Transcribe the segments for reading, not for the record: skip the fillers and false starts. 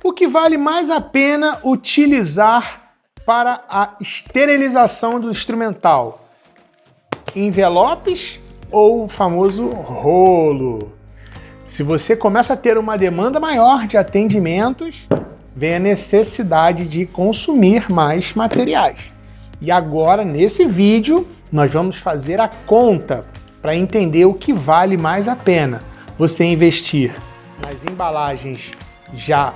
O que vale mais a pena utilizar para a esterilização do instrumental? Envelopes ou o famoso rolo? Se você começa a ter uma demanda maior de atendimentos, vem a necessidade de consumir mais materiais. E agora, nesse vídeo, nós vamos fazer a conta para entender o que vale mais a pena. Você investir nas embalagens já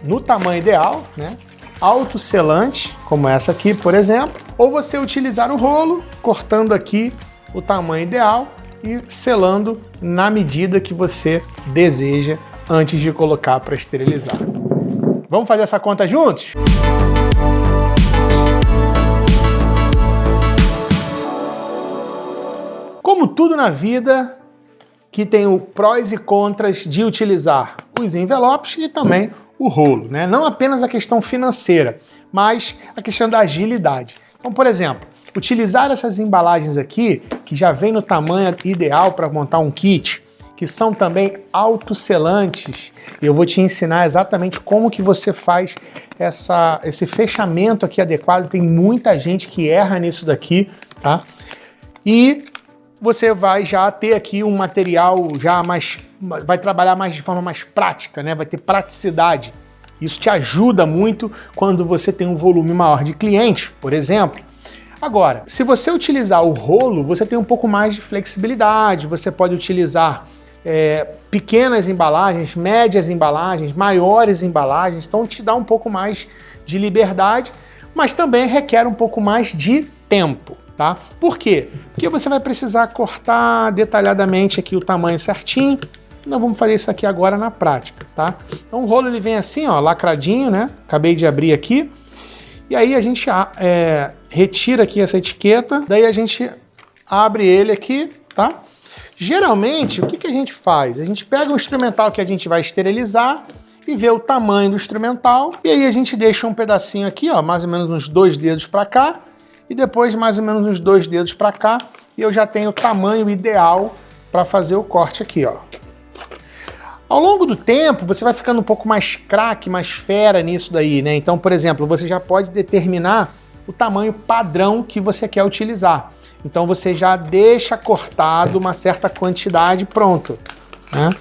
no tamanho ideal, né? Autoselante, como essa aqui, por exemplo, ou você utilizar o rolo, cortando aqui o tamanho ideal e selando na medida que você deseja antes de colocar para esterilizar. Vamos fazer essa conta juntos? Como tudo na vida, que tem o prós e contras de utilizar os envelopes e também o rolo, né? Não apenas a questão financeira, mas a questão da agilidade. Então, por exemplo, utilizar essas embalagens aqui, que já vem no tamanho ideal para montar um kit, que são também autoselantes, e eu vou te ensinar exatamente como que você faz esse fechamento aqui adequado. Tem muita gente que erra nisso daqui, tá? E você vai já ter aqui um material já mais, vai trabalhar mais de forma mais prática, né? Vai ter praticidade. Isso te ajuda muito quando você tem um volume maior de clientes, por exemplo. Agora, se você utilizar o rolo, você tem um pouco mais de flexibilidade, você pode utilizar pequenas embalagens, médias embalagens, maiores embalagens, então te dá um pouco mais de liberdade, mas também requer um pouco mais de tempo. Tá? Por quê? Porque você vai precisar cortar detalhadamente aqui o tamanho certinho. Nós vamos fazer isso aqui agora na prática, tá? Então o rolo ele vem assim, ó, lacradinho, né? Acabei de abrir aqui. E aí a gente retira aqui essa etiqueta, daí a gente abre ele aqui, tá? Geralmente, o que a gente faz? A gente pega o instrumental que a gente vai esterilizar e vê o tamanho do instrumental, e aí a gente deixa um pedacinho aqui, ó, mais ou menos uns 2 dedos para cá, e depois mais ou menos uns 2 dedos para cá, e eu já tenho o tamanho ideal para fazer o corte aqui, ó. Ao longo do tempo, você vai ficando um pouco mais craque, mais fera nisso daí, né? Então, por exemplo, você já pode determinar o tamanho padrão que você quer utilizar. Então você já deixa cortado uma certa quantidade pronto, né?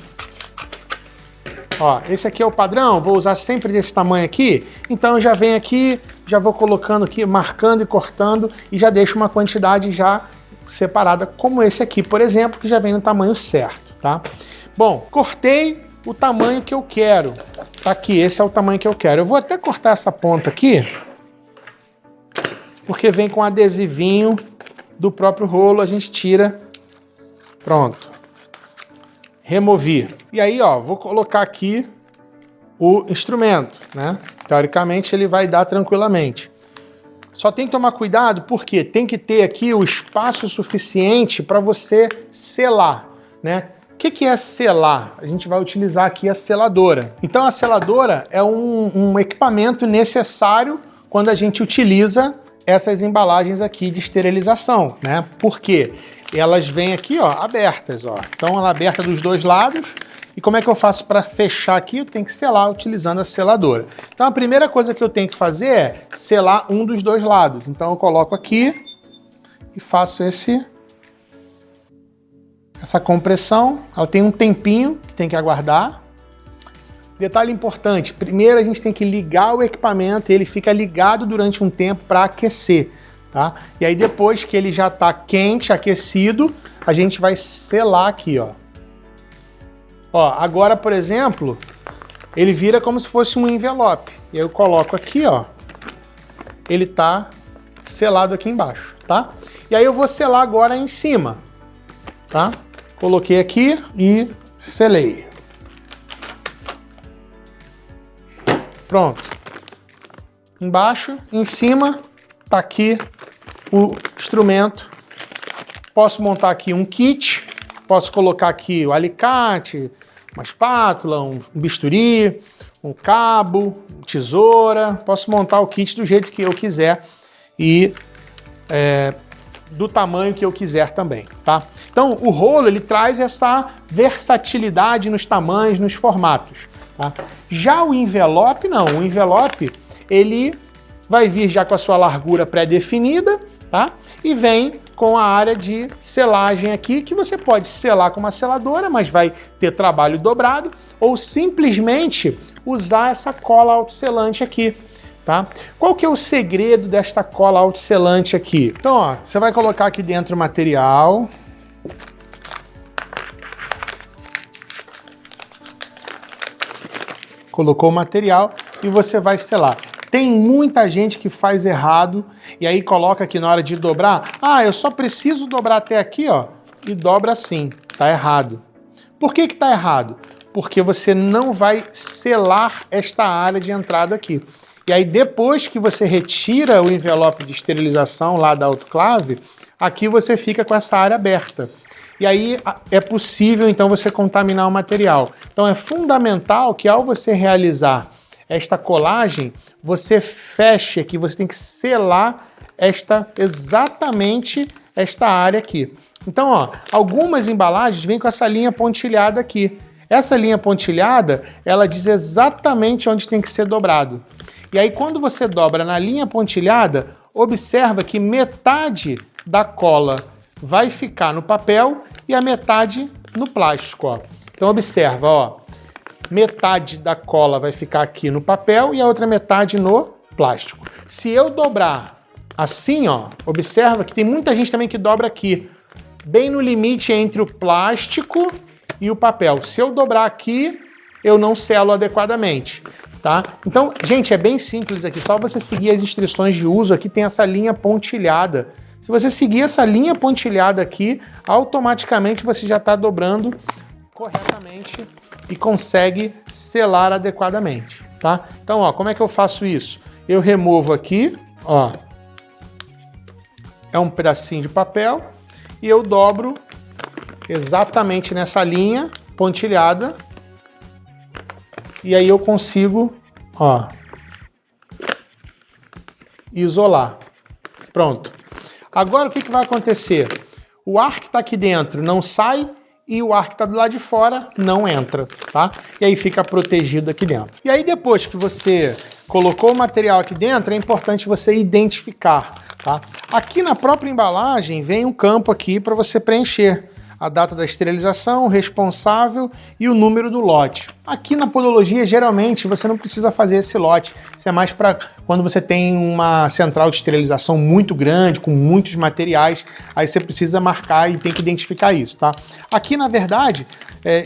Ó, esse aqui é o padrão, vou usar sempre desse tamanho aqui, então eu já venho aqui, já vou colocando aqui, marcando e cortando, e já deixo uma quantidade já separada, como esse aqui, por exemplo, que já vem no tamanho certo, tá? Bom, cortei o tamanho que eu quero, tá aqui, esse é o tamanho que eu quero. Eu vou até cortar essa ponta aqui, porque vem com adesivinho do próprio rolo, a gente tira, pronto. Removi. E aí, ó, vou colocar aqui o instrumento, né? Teoricamente, ele vai dar tranquilamente. Só tem que tomar cuidado, porque tem que ter aqui o espaço suficiente para você selar, né? O que é selar? A gente vai utilizar aqui a seladora. Então, a seladora é um equipamento necessário quando a gente utiliza essas embalagens aqui de esterilização, né? Por quê? Elas vêm aqui, ó, abertas, ó. Então ela é aberta dos 2 lados. E como é que eu faço para fechar aqui? Eu tenho que selar utilizando a seladora. Então a primeira coisa que eu tenho que fazer é selar um dos 2 lados. Então eu coloco aqui e faço essa compressão. Ela tem um tempinho que tem que aguardar. Detalhe importante, primeiro a gente tem que ligar o equipamento, ele fica ligado durante um tempo para aquecer. Tá? E aí depois que ele já está quente, aquecido, a gente vai selar aqui, ó. Ó, agora, por exemplo, ele vira como se fosse um envelope. E eu coloco aqui, ó. Ele tá selado aqui embaixo, tá? E aí eu vou selar agora em cima, tá? Coloquei aqui e selei. Pronto. Embaixo, em cima, tá aqui o instrumento. Posso montar aqui um kit, posso colocar aqui o alicate, uma espátula, um bisturi, um cabo, tesoura. Posso montar o kit do jeito que eu quiser e do tamanho que eu quiser também, tá? Então, o rolo, ele traz essa versatilidade nos tamanhos, nos formatos, tá? Já o envelope, não. O envelope, ele vai vir já com a sua largura pré-definida, tá? E vem com a área de selagem aqui, que você pode selar com uma seladora, mas vai ter trabalho dobrado, ou simplesmente usar essa cola autoselante aqui, tá? Qual que é o segredo desta cola autoselante aqui? Então, ó, você vai colocar aqui dentro o material. Colocou o material e você vai selar. Tem muita gente que faz errado e aí coloca aqui na hora de dobrar, eu só preciso dobrar até aqui, ó, e dobra assim. Tá errado. Por que que tá errado? Porque você não vai selar esta área de entrada aqui. E aí depois que você retira o envelope de esterilização lá da autoclave, aqui você fica com essa área aberta. E aí é possível então você contaminar o material. Então é fundamental que ao você realizar esta colagem, você feche aqui, você tem que selar exatamente esta área aqui. Então, ó, algumas embalagens vêm com essa linha pontilhada aqui. Essa linha pontilhada, ela diz exatamente onde tem que ser dobrado. E aí, quando você dobra na linha pontilhada, observa que metade da cola vai ficar no papel e a metade no plástico, ó. Então, observa, ó. Metade da cola vai ficar aqui no papel e a outra metade no plástico. Se eu dobrar assim, ó, observa que tem muita gente também que dobra aqui, bem no limite entre o plástico e o papel. Se eu dobrar aqui, eu não selo adequadamente, tá? Então, gente, é bem simples aqui, só você seguir as instruções de uso, aqui tem essa linha pontilhada. Se você seguir essa linha pontilhada aqui, automaticamente você já está dobrando corretamente e consegue selar adequadamente, tá? Então, ó, como é que eu faço isso? Eu removo aqui, ó, é um pedacinho de papel e eu dobro exatamente nessa linha pontilhada e aí eu consigo, ó, isolar. Pronto. Agora o que que vai acontecer? O ar que está aqui dentro não sai e o ar que está do lado de fora não entra, tá? E aí fica protegido aqui dentro. E aí depois que você colocou o material aqui dentro, é importante você identificar, tá? Aqui na própria embalagem vem um campo aqui para você preencher a data da esterilização, o responsável e o número do lote. Aqui na podologia, geralmente, você não precisa fazer esse lote. Isso é mais para quando você tem uma central de esterilização muito grande, com muitos materiais, aí você precisa marcar e tem que identificar isso, tá? Aqui, na verdade,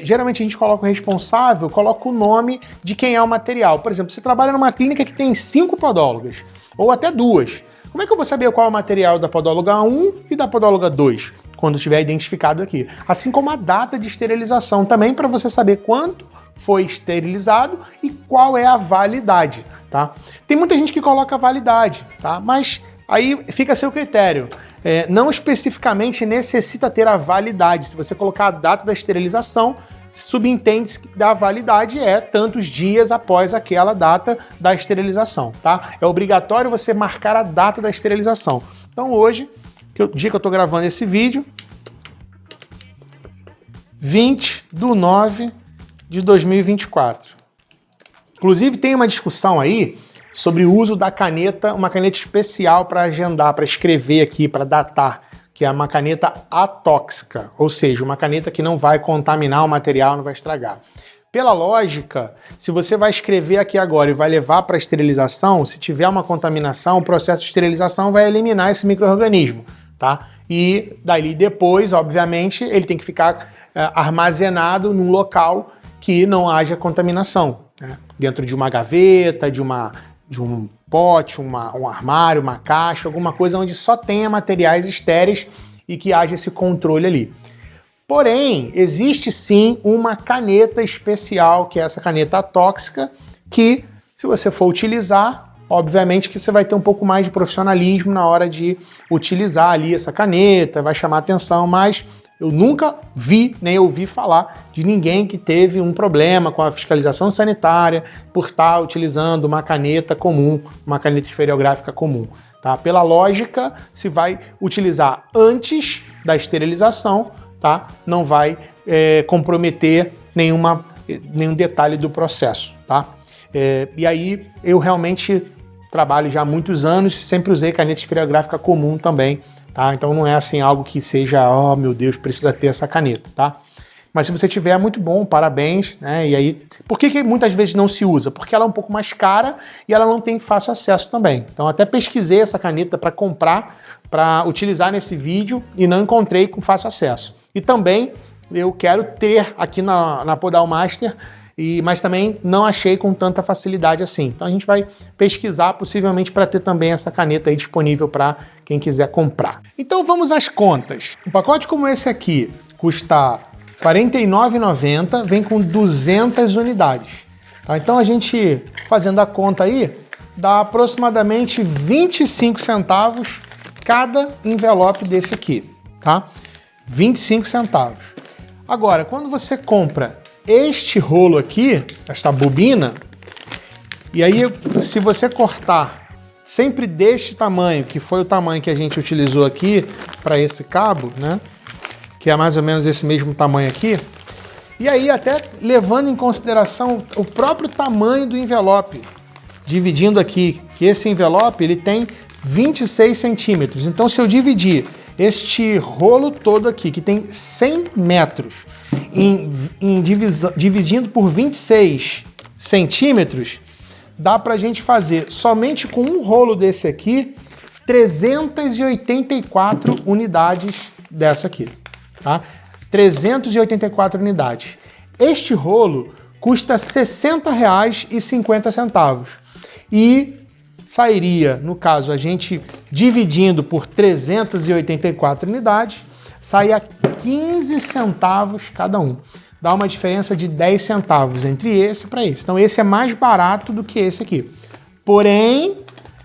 geralmente a gente coloca o responsável, coloca o nome de quem é o material. Por exemplo, você trabalha numa clínica que tem 5 podólogas, ou até 2. Como é que eu vou saber qual é o material da podóloga 1 e da podóloga 2? Quando tiver identificado aqui. Assim como a data de esterilização também, para você saber quanto foi esterilizado e qual é a validade, tá? Tem muita gente que coloca validade, tá? Mas aí fica a seu critério. Não especificamente necessita ter a validade. Se você colocar a data da esterilização, subentende que a validade é tantos dias após aquela data da esterilização, tá? É obrigatório você marcar a data da esterilização. Então hoje, dia que eu estou gravando esse vídeo, 20/9/2024. Inclusive tem uma discussão aí sobre o uso da caneta, uma caneta especial para agendar, para escrever aqui, para datar, que é uma caneta atóxica, ou seja, uma caneta que não vai contaminar o material, não vai estragar. Pela lógica, se você vai escrever aqui agora e vai levar para a esterilização, se tiver uma contaminação, o processo de esterilização vai eliminar esse micro-organismo, tá? E dali depois, obviamente, ele tem que ficar armazenado num local que não haja contaminação, né? Dentro de uma gaveta, de um pote, um armário, uma caixa, alguma coisa onde só tenha materiais estéreis e que haja esse controle ali. Porém, existe sim uma caneta especial, que é essa caneta atóxica, que se você for utilizar, obviamente que você vai ter um pouco mais de profissionalismo na hora de utilizar ali essa caneta, vai chamar atenção, mas eu nunca vi, nem ouvi falar de ninguém que teve um problema com a fiscalização sanitária por estar utilizando uma caneta comum, uma caneta esferográfica comum, tá? Pela lógica, se vai utilizar antes da esterilização, tá? Não vai comprometer nenhum detalhe do processo, tá? E aí eu realmente trabalho já há muitos anos, sempre usei caneta esferográfica comum também, tá? Então não é assim algo que seja, oh meu Deus, precisa ter essa caneta, tá? Mas se você tiver, é muito bom, parabéns, né? E aí, por que muitas vezes não se usa? Porque ela é um pouco mais cara e ela não tem fácil acesso também. Então até pesquisei essa caneta para comprar, para utilizar nesse vídeo e não encontrei com fácil acesso. E também eu quero ter aqui na Podal Master, mas também não achei com tanta facilidade assim. Então a gente vai pesquisar possivelmente para ter também essa caneta aí disponível para quem quiser comprar. Então vamos às contas. Um pacote como esse aqui custa R$ 49,90, vem com 200 unidades. Tá? Então a gente, fazendo a conta aí, dá aproximadamente 25 centavos cada envelope desse aqui, tá? 25 centavos. Agora, quando você compra este rolo aqui, esta bobina, e aí se você cortar sempre deste tamanho, que foi o tamanho que a gente utilizou aqui para esse cabo, né? Que é mais ou menos esse mesmo tamanho aqui, e aí até levando em consideração o próprio tamanho do envelope, dividindo aqui, que esse envelope ele tem 26 centímetros, então se eu dividir este rolo todo aqui, que tem 100 metros, dividindo por 26 centímetros, dá pra gente fazer, somente com um rolo desse aqui, 384 unidades dessa aqui. Tá? 384 unidades. Este rolo custa R$ 60,50 e sairia, no caso, a gente dividindo por 384 unidades, saia 15 centavos cada um. Dá uma diferença de 10 centavos entre esse para esse. Então esse é mais barato do que esse aqui. Porém,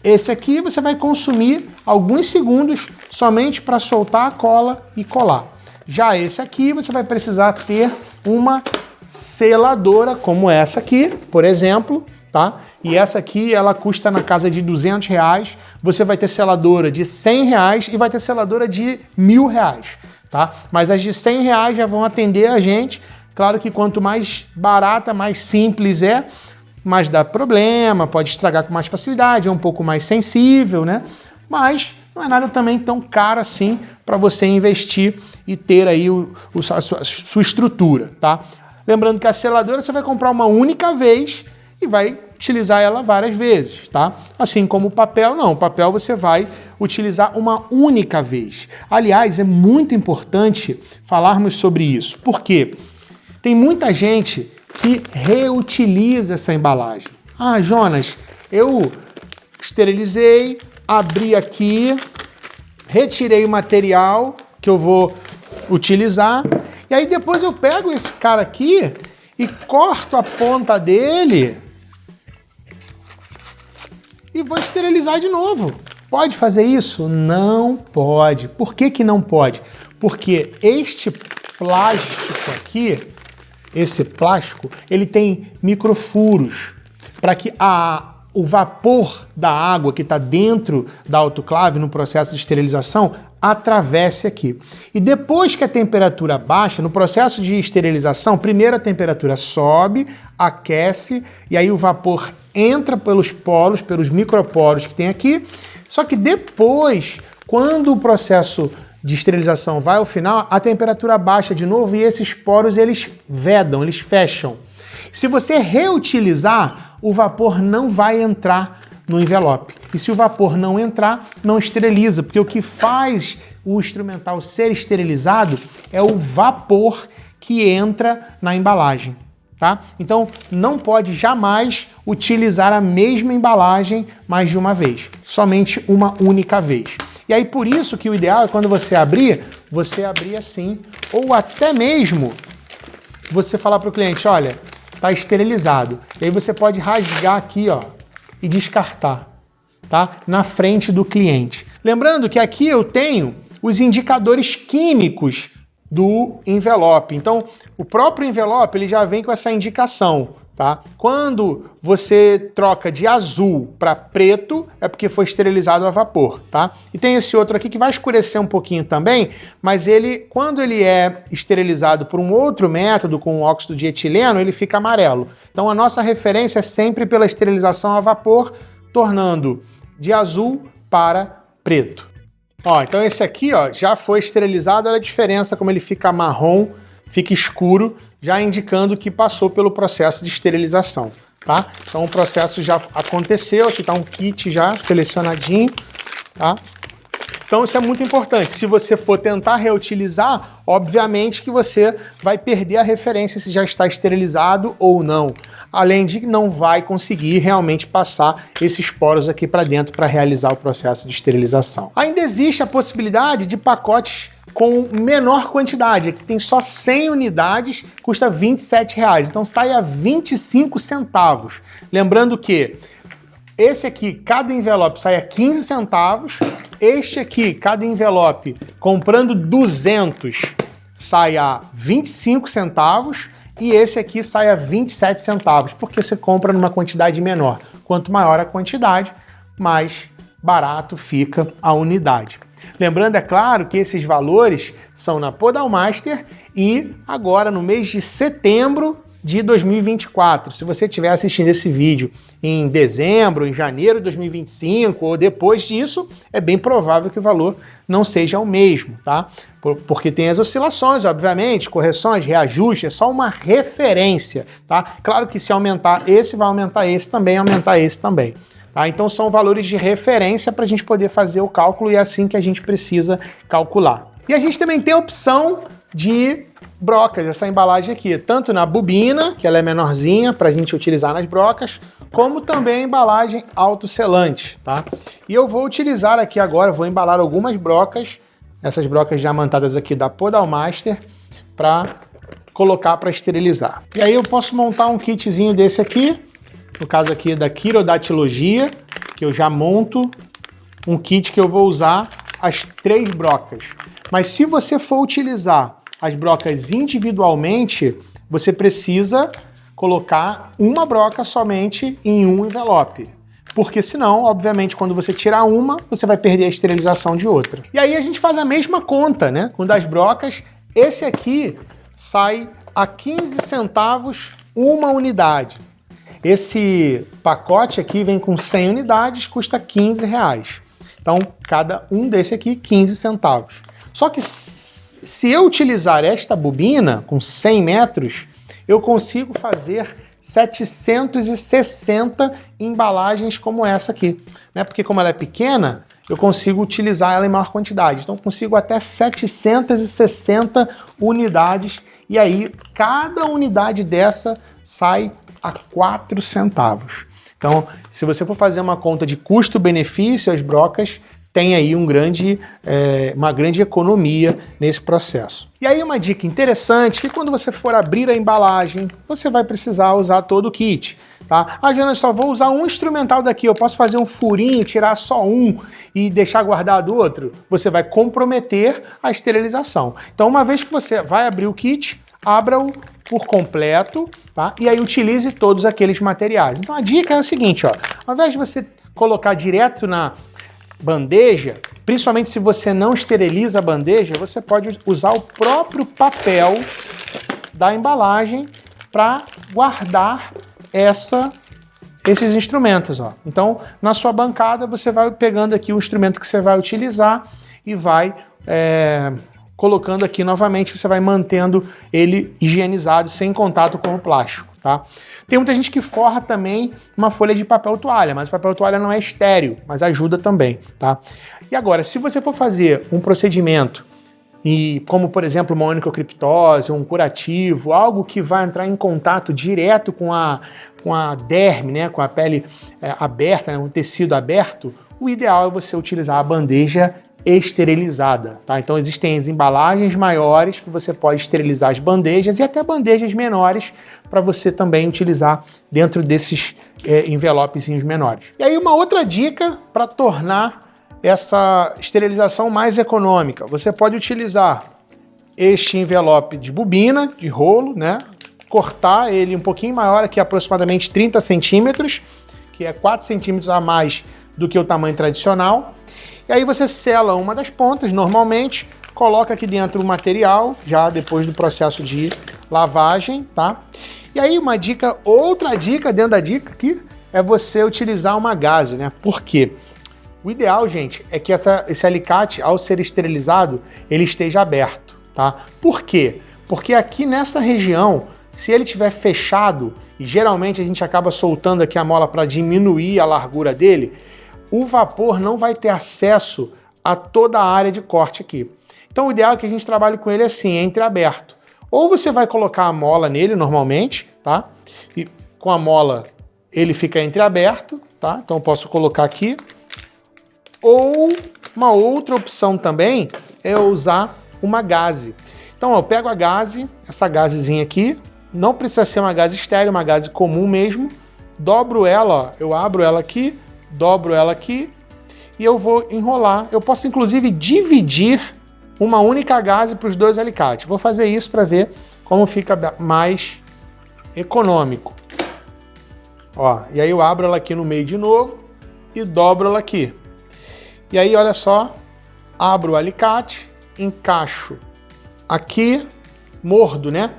esse aqui você vai consumir alguns segundos somente para soltar a cola e colar. Já esse aqui, você vai precisar ter uma seladora, como essa aqui, por exemplo, tá? E essa aqui, ela custa na casa de R$200. Você vai ter seladora de R$100 e vai ter seladora de R$1.000, tá? Mas as de R$100 já vão atender a gente. Claro que quanto mais barata, mais simples mais dá problema, pode estragar com mais facilidade, é um pouco mais sensível, né? Mas não é nada também tão caro assim para você investir e ter aí a sua estrutura, tá? Lembrando que a seladora você vai comprar uma única vez e vai utilizar ela várias vezes, tá? Assim como o papel, não. O papel você vai utilizar uma única vez. Aliás, é muito importante falarmos sobre isso, porque tem muita gente que reutiliza essa embalagem. Ah, Jonas, eu esterilizei, abri aqui, retirei o material que eu vou utilizar, e aí depois eu pego esse cara aqui e corto a ponta dele e vou esterilizar de novo. Pode fazer isso? Não pode. Por que que não pode? Porque este plástico aqui, esse plástico, ele tem microfuros para que o vapor da água que está dentro da autoclave no processo de esterilização atravesse aqui. E depois que a temperatura baixa, no processo de esterilização, primeiro a temperatura sobe, aquece, e aí o vapor entra pelos poros, pelos microporos que tem aqui. Só que depois, quando o processo de esterilização vai ao final, a temperatura baixa de novo e esses poros eles vedam, eles fecham. Se você reutilizar, o vapor não vai entrar no envelope. E se o vapor não entrar, não esteriliza, porque o que faz o instrumental ser esterilizado é o vapor que entra na embalagem, tá? Então, não pode jamais utilizar a mesma embalagem mais de uma vez, somente uma única vez. E aí, por isso que o ideal é quando você abrir assim, ou até mesmo você falar para o cliente, olha, está esterilizado. E aí você pode rasgar aqui, ó, e descartar, tá? Na frente do cliente. Lembrando que aqui eu tenho os indicadores químicos do envelope. Então, o próprio envelope ele já vem com essa indicação, tá? Quando você troca de azul para preto, é porque foi esterilizado a vapor, tá? E tem esse outro aqui que vai escurecer um pouquinho também, mas ele, quando ele é esterilizado por um outro método, com óxido de etileno, ele fica amarelo. Então a nossa referência é sempre pela esterilização a vapor, tornando de azul para preto. Ó, então esse aqui, ó, já foi esterilizado, olha a diferença como ele fica marrom, fica escuro, já indicando que passou pelo processo de esterilização, tá? Então o processo já aconteceu, aqui está um kit já selecionadinho, tá? Então isso é muito importante. Se você for tentar reutilizar, obviamente que você vai perder a referência se já está esterilizado ou não. Além de que não vai conseguir realmente passar esses poros aqui para dentro para realizar o processo de esterilização. Ainda existe a possibilidade de pacotes com menor quantidade, aqui tem só 100 unidades, custa R$ 27, então sai a 25 centavos. Lembrando que esse aqui, cada envelope sai a 15 centavos, este aqui, cada envelope, comprando 200, sai a 25 centavos, e esse aqui sai a 27 centavos, porque você compra numa quantidade menor. Quanto maior a quantidade, mais barato fica a unidade. Lembrando, é claro, que esses valores são na Podalmaster e agora no mês de setembro de 2024. Se você estiver assistindo esse vídeo em dezembro, em janeiro de 2025 ou depois disso, é bem provável que o valor não seja o mesmo, tá? Porque tem as oscilações, obviamente, correções, reajustes, é só uma referência, tá? Claro que se aumentar esse, vai aumentar esse também, aumentar esse também. Tá? Então são valores de referência para a gente poder fazer o cálculo e é assim que a gente precisa calcular. E a gente também tem a opção de brocas, essa embalagem aqui, tanto na bobina, que ela é menorzinha para a gente utilizar nas brocas, como também a embalagem autoselante, tá? E eu vou utilizar aqui agora, vou embalar algumas brocas, essas brocas diamantadas aqui da Podalmaster, para colocar para esterilizar. E aí eu posso montar um kitzinho desse aqui, no caso aqui da Quirodactilogia, que eu já monto um kit que eu vou usar as 3 brocas. Mas se você for utilizar as brocas individualmente, você precisa colocar uma broca somente em um envelope. Porque senão, obviamente, quando você tirar uma, você vai perder a esterilização de outra. E aí a gente faz a mesma conta, né? Com das brocas, esse aqui sai a 15 centavos uma unidade. Esse pacote aqui vem com 100 unidades, custa R$15. Então, cada um desse aqui, 15 centavos. Só que se eu utilizar esta bobina com 100 metros, eu consigo fazer 760 embalagens como essa aqui, né? Porque como ela é pequena, eu consigo utilizar ela em maior quantidade. Então, consigo até 760 unidades. E aí, cada unidade dessa sai a 4 centavos. Então, se você for fazer uma conta de custo-benefício, as brocas têm aí uma grande economia nesse processo. E aí uma dica interessante, que quando você for abrir a embalagem, você vai precisar usar todo o kit. Tá? Ah, Jonas, só vou usar um instrumental daqui, eu posso fazer um furinho, tirar só um e deixar guardado outro? Você vai comprometer a esterilização. Então, uma vez que você vai abrir o kit, abra-o por completo, tá? E aí utilize todos aqueles materiais. Então a dica é o seguinte, ó, ao invés de você colocar direto na bandeja, principalmente se você não esteriliza a bandeja, você pode usar o próprio papel da embalagem para guardar esses instrumentos, ó. Então, na sua bancada, você vai pegando aqui o instrumento que você vai utilizar e vai colocando aqui novamente, você vai mantendo ele higienizado, sem contato com o plástico, tá? Tem muita gente que forra também uma folha de papel toalha, mas o papel toalha não é estéril, mas ajuda também, tá? E agora, se você for fazer um procedimento, como por exemplo uma onicocriptose, um curativo, algo que vai entrar em contato direto com a derme, né, com a pele aberta, né, um tecido aberto, o ideal é você utilizar a bandeja esterilizada, tá? Então existem as embalagens maiores que você pode esterilizar as bandejas e até bandejas menores para você também utilizar dentro desses envelopezinhos menores. E aí uma outra dica para tornar essa esterilização mais econômica, você pode utilizar este envelope de bobina, de rolo, né? cortar ele um pouquinho maior, aqui aproximadamente 30 centímetros, que é 4 centímetros a mais do que o tamanho tradicional. E aí você sela uma das pontas, normalmente, coloca aqui dentro o material, já depois do processo de lavagem, tá? E aí uma dica, outra dica dentro da dica aqui, é você utilizar uma gaze, né? Por quê? O ideal, gente, é que esse alicate, ao ser esterilizado, ele esteja aberto, tá? Por quê? Porque aqui nessa região, se ele estiver fechado, e geralmente a gente acaba soltando aqui a mola para diminuir a largura dele, o vapor não vai ter acesso a toda a área de corte aqui. Então o ideal é que a gente trabalhe com ele assim, entreaberto. Ou você vai colocar a mola nele normalmente, tá? E com a mola ele fica entreaberto, tá? Então eu posso colocar aqui. Ou uma outra opção também é usar uma gaze. Então eu pego a gaze, essa gazezinha aqui, não precisa ser uma gaze estéreo, uma gaze comum mesmo, dobro ela, ó, eu abro ela aqui, dobro ela aqui e eu vou enrolar. Eu posso inclusive dividir uma única gaze para os dois alicates. Vou fazer isso para ver como fica mais econômico. Ó, e aí eu abro ela aqui no meio de novo e dobro ela aqui. E aí, olha só, abro o alicate, encaixo aqui, mordo, né,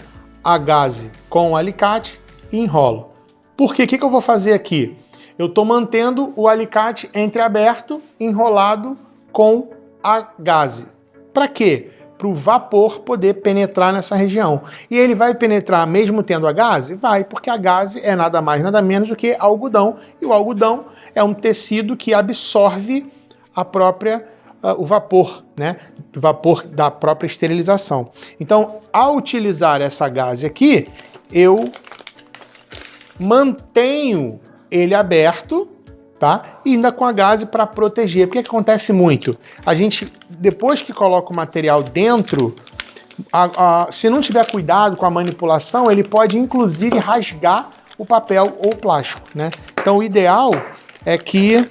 a gaze com o alicate e enrolo. Por quê? O que eu vou fazer aqui? Eu estou mantendo o alicate entreaberto, enrolado com a gaze. Para quê? Para o vapor poder penetrar nessa região. E ele vai penetrar mesmo tendo a gaze? Vai, porque a gaze é nada mais, nada menos do que algodão. E o algodão é um tecido que absorve o vapor, né? O vapor da própria esterilização. Então, ao utilizar essa gaze aqui, eu mantenho ele aberto, tá? E ainda com a gaze para proteger. Porque acontece muito? A gente, depois que coloca o material dentro, se não tiver cuidado com a manipulação, ele pode inclusive rasgar o papel ou o plástico, né? Então, o ideal é que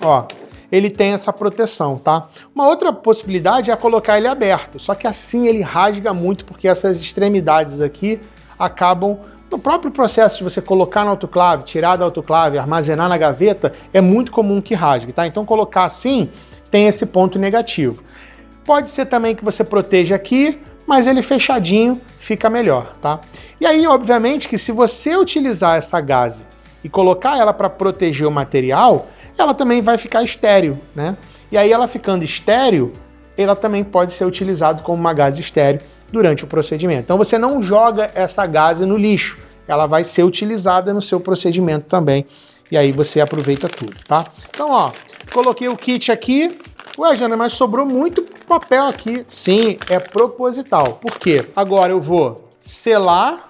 ó, ele tem essa proteção, tá? Uma outra possibilidade é colocar ele aberto, só que assim ele rasga muito, porque essas extremidades aqui acabam, no próprio processo de você colocar no autoclave, tirar da autoclave, armazenar na gaveta, é muito comum que rasgue, tá? Então colocar assim tem esse ponto negativo. Pode ser também que você proteja aqui, mas ele fechadinho fica melhor, tá? E aí, obviamente, que se você utilizar essa gaze e colocar ela para proteger o material, ela também vai ficar estéril, né? E aí ela ficando estéril, ela também pode ser utilizada como uma gaze estéril durante o procedimento. Então você não joga essa gaze no lixo, ela vai ser utilizada no seu procedimento também, e aí você aproveita tudo, tá? Então, ó, coloquei o kit aqui. Ué, Jana, mas sobrou muito papel aqui. Sim, é proposital. Por quê? Agora eu vou selar.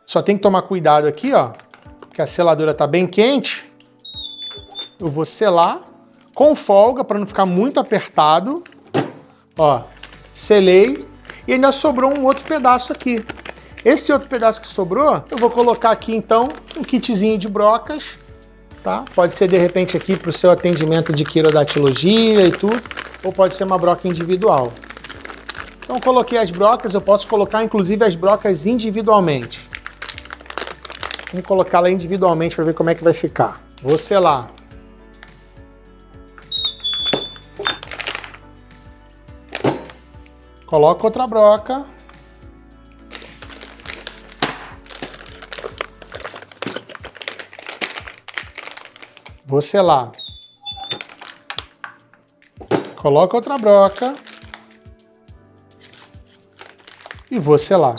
Só tem que tomar cuidado aqui, ó, que a seladora tá bem quente. Eu vou selar com folga para não ficar muito apertado. Ó, selei e ainda sobrou um outro pedaço aqui. Esse outro pedaço que sobrou, eu vou colocar aqui então um kitzinho de brocas, tá? Pode ser de repente aqui para o seu atendimento de quirodactilogia e tudo, ou pode ser uma broca individual. Então coloquei as brocas, eu posso colocar inclusive as brocas individualmente. Vamos colocá-la individualmente para ver como é que vai ficar. Vou selar. Coloco outra broca. Vou selar. Coloco outra broca. E vou selar.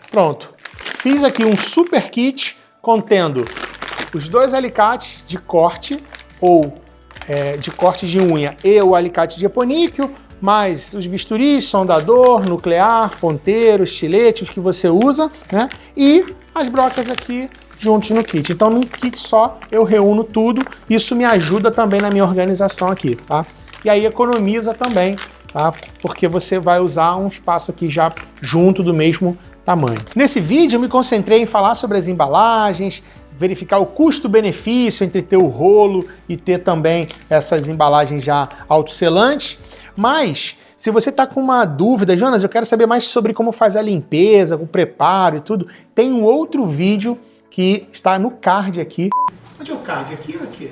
Pronto, fiz aqui um super kit contendo os dois alicates de corte ou de corte de unha e o alicate de eponíqueo, mais os bisturis, sondador, nuclear, ponteiro, estilete, os que você usa, né? E as brocas aqui juntos no kit. Então, num kit só, eu reúno tudo. Isso me ajuda também na minha organização aqui, tá? E aí economiza também, tá? Porque você vai usar um espaço aqui já junto do mesmo tamanho. Nesse vídeo eu me concentrei em falar sobre as embalagens, verificar o custo-benefício entre ter o rolo e ter também essas embalagens já autosselantes. Mas, se você está com uma dúvida, Jonas, eu quero saber mais sobre como faz a limpeza, o preparo e tudo, tem um outro vídeo que está no card aqui. Onde é o card? Aqui ou aqui?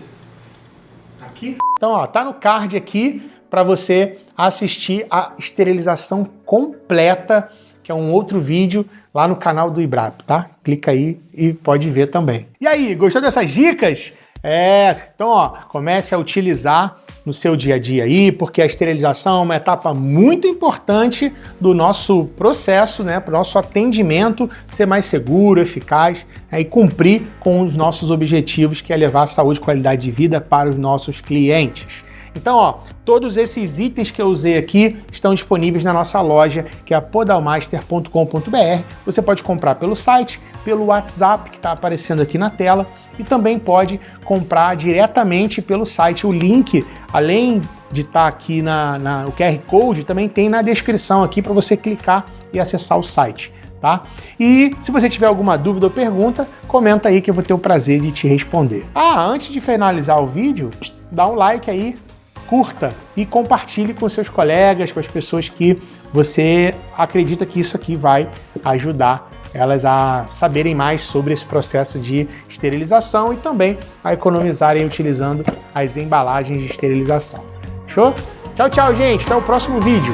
Aqui? Então, ó, tá no card aqui para você assistir a esterilização completa, que é um outro vídeo lá no canal do IBRAP, tá? Clica aí e pode ver também. E aí, gostou dessas dicas? Então, ó, comece a utilizar no seu dia a dia aí, porque a esterilização é uma etapa muito importante do nosso processo, né, para o nosso atendimento ser mais seguro, eficaz, né, e cumprir com os nossos objetivos, que é levar saúde e qualidade de vida para os nossos clientes. Então, ó, todos esses itens que eu usei aqui estão disponíveis na nossa loja, que é a podalmaster.com.br. Você pode comprar pelo site, pelo WhatsApp, que está aparecendo aqui na tela, e também pode comprar diretamente pelo site. O link, além de estar aqui o QR Code, também tem na descrição aqui para você clicar e acessar o site, tá? E se você tiver alguma dúvida ou pergunta, comenta aí que eu vou ter o prazer de te responder. Antes de finalizar o vídeo, dá um like aí, curta e compartilhe com seus colegas, com as pessoas que você acredita que isso aqui vai ajudar elas a saberem mais sobre esse processo de esterilização e também a economizarem utilizando as embalagens de esterilização. Show? Tchau, tchau, gente. Até o próximo vídeo.